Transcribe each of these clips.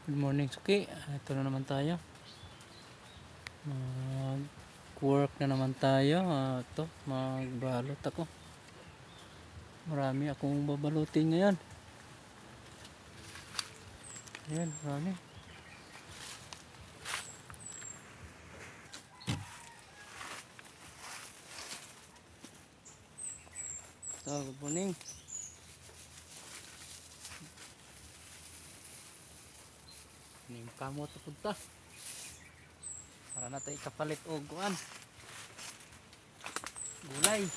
Good morning, Suki. Ito na naman tayo. Mag-work na naman tayo. Ito, magbalot ako. Marami akong babalutin ngayon. Ayan, marami. So, good morning. Ini kamot na punta. Para natin ikapalit o guan. Gulay.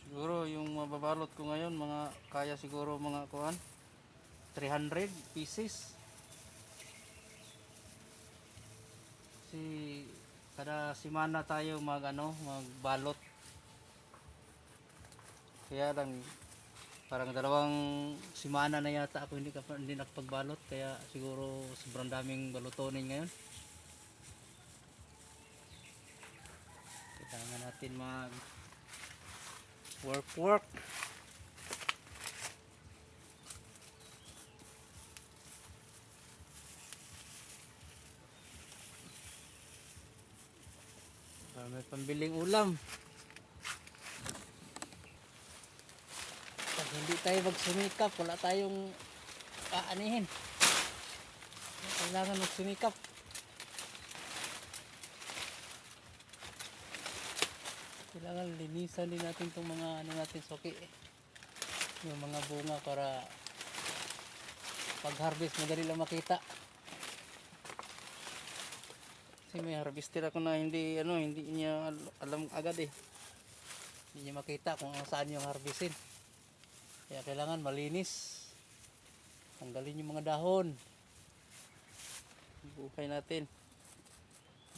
Siguro yung mababalot ko ngayon, mga kaya siguro mga kuan 300 pieces. Kada semana tayo magbalot. Kaya lang parang 2 semana na yata ako hindi nakapagbalot, kaya siguro sobrang daming balutonin ngayon. Kailangan natin mag work. Para may pambiling ulam. Pag hindi tayo magsumikap, wala tayong aanihin. Kailangan magsumikap. Kailangan linisan din natin itong mga natin suki. Yung mga bunga para pag harvest madali lang makita. Kasi may harvester ako na hindi niya alam agad eh. Hindi niya makita kung saan yung harvestin. Kaya kailangan malinis. Tanggalin yung mga dahon. Buhay natin.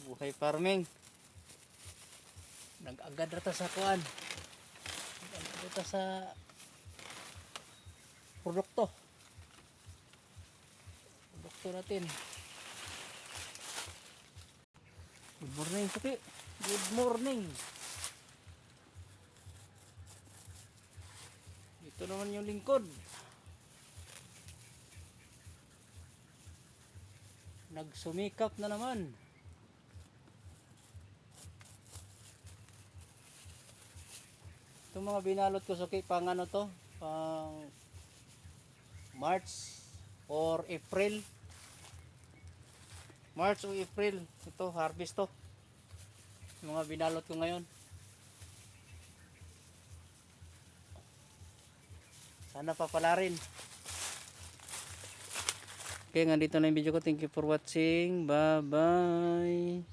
Buhay farming. Nag-agad rata sa kuan. Nag-agad rata sa produkto. Produkto natin. Good morning, Suki. Good morning. Ito naman yung lingkod. Nagsumikap na naman. Itong mga binalot ko, Suki, pang pang March or April. March o April, ito harvest to. Yung mga binalot ko ngayon. Sana papalarin. Okay, nga dito na yung video ko. Thank you for watching. Bye bye.